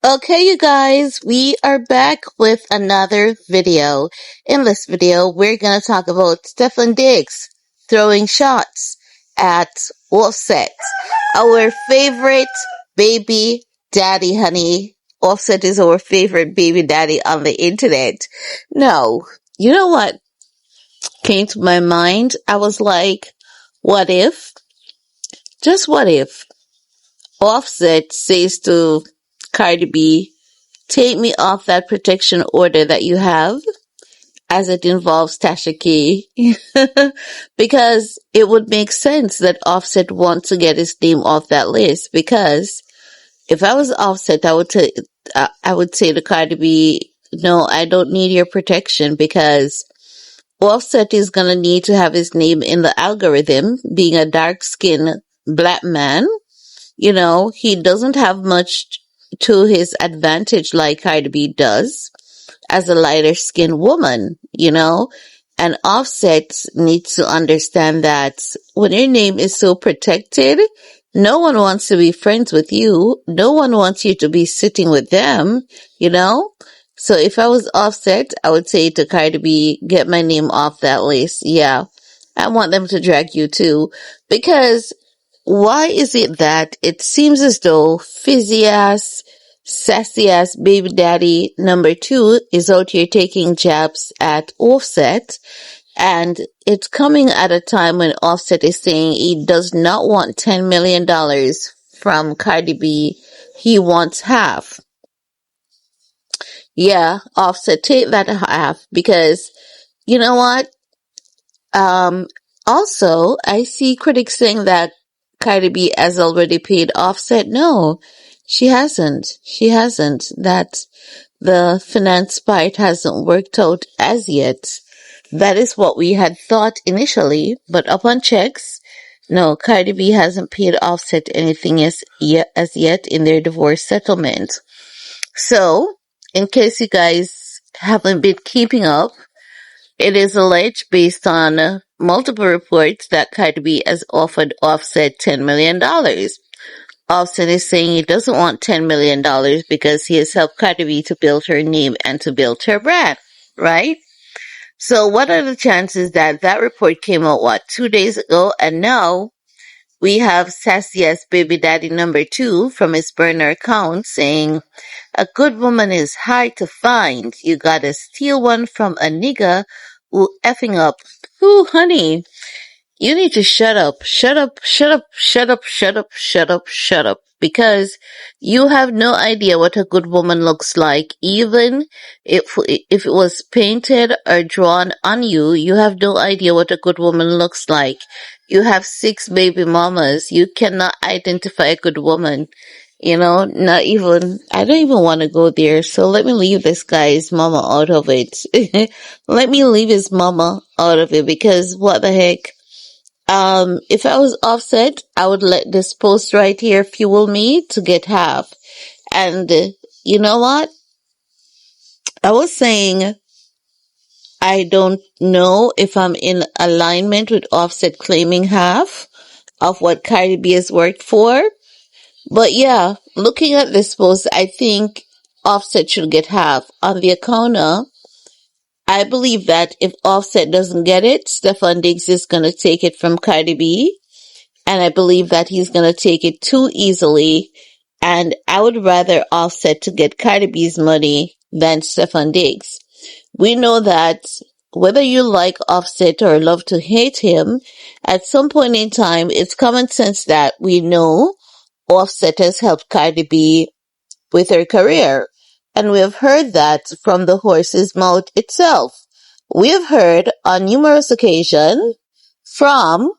Okay, you guys, we are back with another video. In this video, we're gonna talk about Stefan Diggs throwing shots at Offset, our favorite baby daddy, honey. Offset is our favorite baby daddy on the internet. No, you know what came to my mind? I was like, what if, just what if, Offset says to Cardi B, take me off that protection order that you have, as it involves Tasha K. Because it would make sense that Offset wants to get his name off that list. Because if I was Offset, I would say to Cardi B, no, I don't need your protection, because Offset is gonna need to have his name in the algorithm, being a dark-skinned black man. He doesn't have much to his advantage like Cardi B does as a lighter skinned woman. And Offset needs to understand that when your name is so protected, no one wants to be friends with you. No one wants you to be sitting with them, you know? So if I was Offset, I would say to Cardi B, get my name off that list. Yeah. I want them to drag you too. Because why is it that it seems as though fizzy ass, sassy ass baby daddy number two is out here taking jabs at Offset, and it's coming at a time when Offset is saying he does not want $10 million from Cardi B. He wants half. Yeah, Offset, take that half, because you know what? Um, Also, I see critics saying that Cardi B has already paid Offset. No, she hasn't. She hasn't. That the finance part hasn't worked out as yet. That is what we had thought initially, but upon checks, no, Cardi B hasn't paid Offset anything as yet in their divorce settlement. So, in case you guys haven't been keeping up, it is alleged, based on multiple reports, that Cardi B has offered Offset $10 million. Offset is saying he doesn't want $10 million because he has helped Cardi B to build her name and to build her brand, right? So what are the chances that that report came out, 2 days ago, and now we have sassy ass baby daddy number two from his burner account saying, a good woman is hard to find. You gotta steal one from a nigga who effing up. Ooh, honey, you need to shut up. Shut up, shut up, shut up, shut up, shut up, shut up. Because you have no idea what a good woman looks like. Even if it was painted or drawn on you, you have no idea what a good woman looks like. You have 6 baby mamas. You cannot identify a good woman. Not even, I don't even want to go there. So let me leave this guy's mama out of it. Let me leave his mama out of it, because what the heck? If I was Offset, I would let this post right here fuel me to get half. And you know what? I was saying I don't know if I'm in alignment with Offset claiming half of what Cardi B has worked for. But yeah, looking at this post, I think Offset should get half. On the account of, I believe that if Offset doesn't get it, Stefan Diggs is going to take it from Cardi B. And I believe that he's going to take it too easily. And I would rather Offset to get Cardi B's money than Stefan Diggs. We know that whether you like Offset or love to hate him, at some point in time, it's common sense that we know Offset has helped Cardi B with her career. And we have heard that from the horse's mouth itself. We have heard on numerous occasions from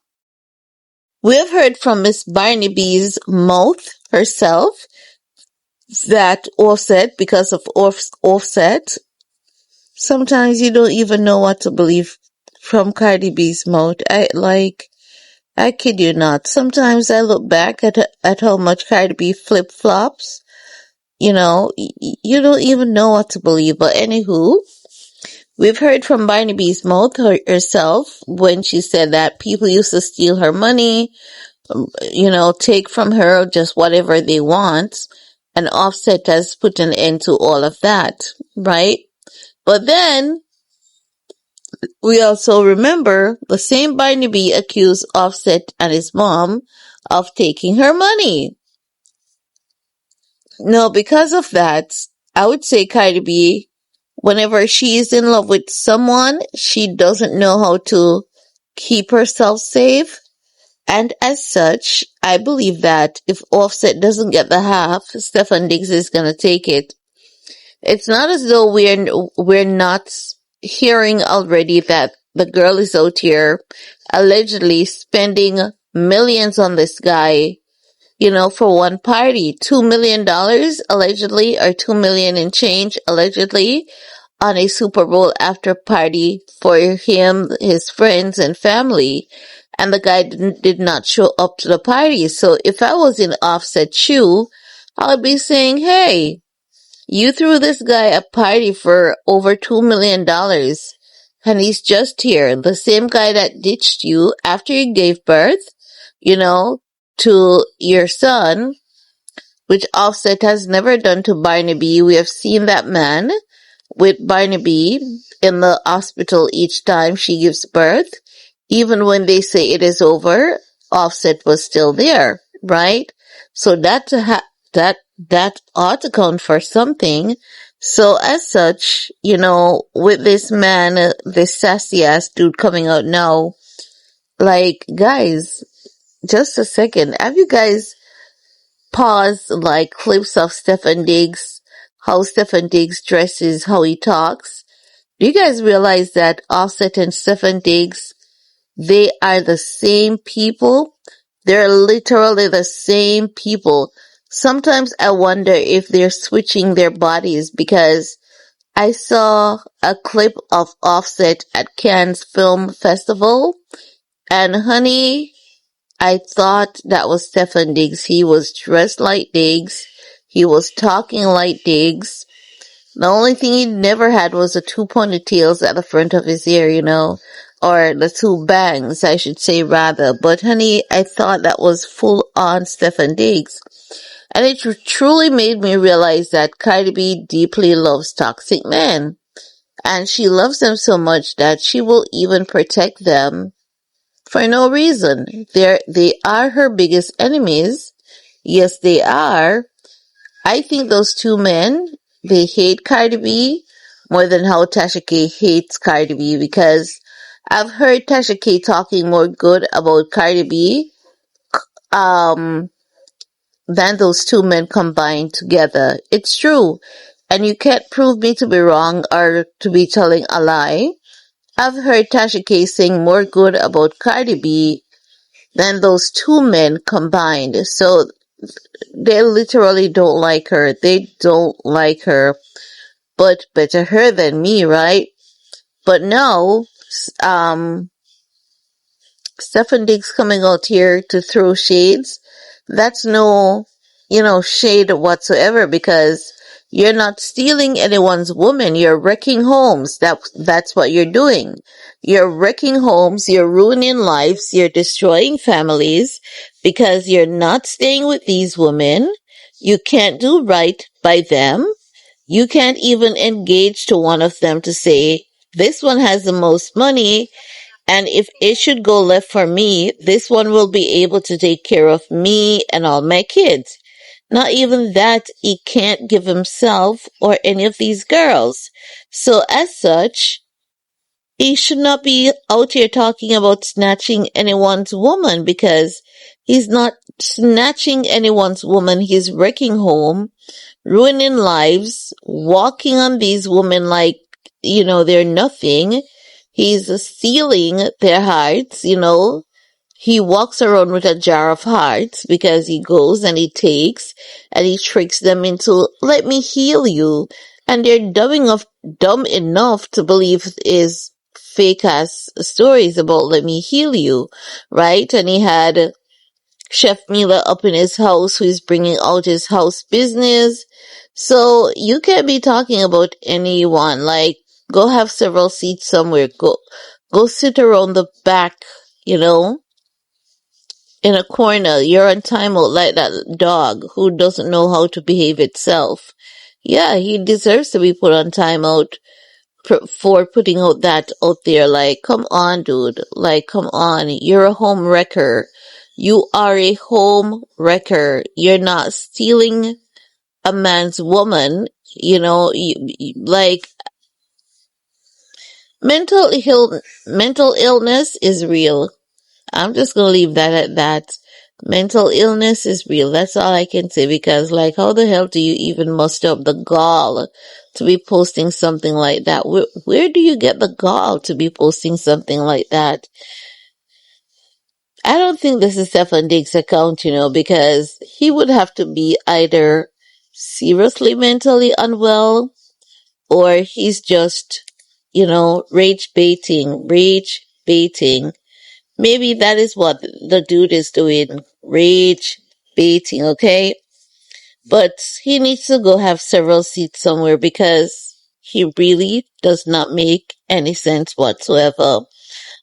We have heard from Miss Barnaby's mouth herself that Offset, because of Offset, sometimes you don't even know what to believe from Cardi B's mouth. I kid you not. Sometimes I look back at how much Cardi B flip-flops. You don't even know what to believe. But anywho, we've heard from Barnaby's mouth herself when she said that people used to steal her money, take from her just whatever they want. and Offset has put an end to all of that, right? But then we also remember the same Barnaby accused Offset and his mom of taking her money. No, because of that, I would say Cardi B, whenever she is in love with someone, she doesn't know how to keep herself safe. And as such, I believe that if Offset doesn't get the half, Stefan Diggs is gonna take it. It's not as though we're not hearing already that the girl is out here allegedly spending millions on this guy, for one party. $2 million allegedly, or 2 million and change allegedly, on a Super Bowl after party for him, his friends and family. And the guy did not show up to the party. So if I was in Offset's shoe, I would be saying, hey, you threw this guy a party for over $2 million, and he's just here. The same guy that ditched you after you gave birth, to your son, which Offset has never done to Barnaby. We have seen that man with Barnaby in the hospital each time she gives birth. Even when they say it is over, Offset was still there, right? So that ought to count for something. So as such, with this man, this sassy ass dude coming out now, like, guys, just a second. Have you guys paused, like, clips of Stefan Diggs, how Stefan Diggs dresses, how he talks? Do you guys realize that Offset and Stefan Diggs, they are the same people? They're literally the same people. Sometimes I wonder if they're switching their bodies, because I saw a clip of Offset at Cannes Film Festival, and honey, I thought that was Stefan Diggs. He was dressed like Diggs. He was talking like Diggs. The only thing he never had was the two ponytails at the front of his ear, or the two bangs, I should say rather. But honey, I thought that was full on Stefan Diggs. And it truly made me realize that Cardi B deeply loves toxic men. And she loves them so much that she will even protect them for no reason. They are her biggest enemies. Yes, they are. I think those two men, they hate Cardi B more than how Tasha K hates Cardi B, because I've heard Tasha K talking more good about Cardi B than those two men combined together. It's true. And you can't prove me to be wrong or to be telling a lie. I've heard Tasha K sing more good about Cardi B than those two men combined. So they literally don't like her. They don't like her. But better her than me, right? But no, Stefan Diggs coming out here to throw shades, that's no, shade whatsoever, because you're not stealing anyone's woman. You're wrecking homes. That's what you're doing. You're wrecking homes. You're ruining lives. You're destroying families because you're not staying with these women. You can't do right by them. You can't even engage to one of them to say, this one has the most money, and if it should go left for me, this one will be able to take care of me and all my kids. Not even that, he can't give himself or any of these girls. So as such, he should not be out here talking about snatching anyone's woman, because he's not snatching anyone's woman. He's wrecking home, ruining lives, walking on these women like, they're nothing. He's stealing their hearts, He walks around with a jar of hearts because he goes and he takes and he tricks them into, let me heal you. And they're dumb enough to believe his fake ass stories about let me heal you, right? And he had Chef Mila up in his house, who is bringing out his house business. So you can't be talking about anyone. Like, go have several seats somewhere. Go sit around the back, in a corner. You're on timeout like that dog who doesn't know how to behave itself. Yeah, he deserves to be put on timeout for putting out that out there. Like, come on, dude. Like, come on. You're a home wrecker. You are a home wrecker. You're not stealing a man's woman. Like, mental illness is real. I'm just gonna leave that at that. Mental illness is real. That's all I can say, because like, how the hell do you even muster up the gall to be posting something like that? Where do you get the gall to be posting something like that? I don't think this is Stefan Diggs' account, because he would have to be either seriously mentally unwell, or he's just, rage baiting. Maybe that is what the dude is doing. Rage baiting, okay? But he needs to go have several seats somewhere, because he really does not make any sense whatsoever.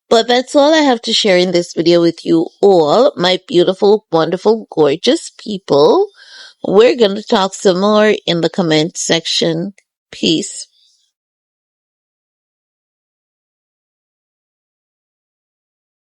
But that's all I have to share in this video with you all, my beautiful, wonderful, gorgeous people. We're going to talk some more in the comment section. Peace.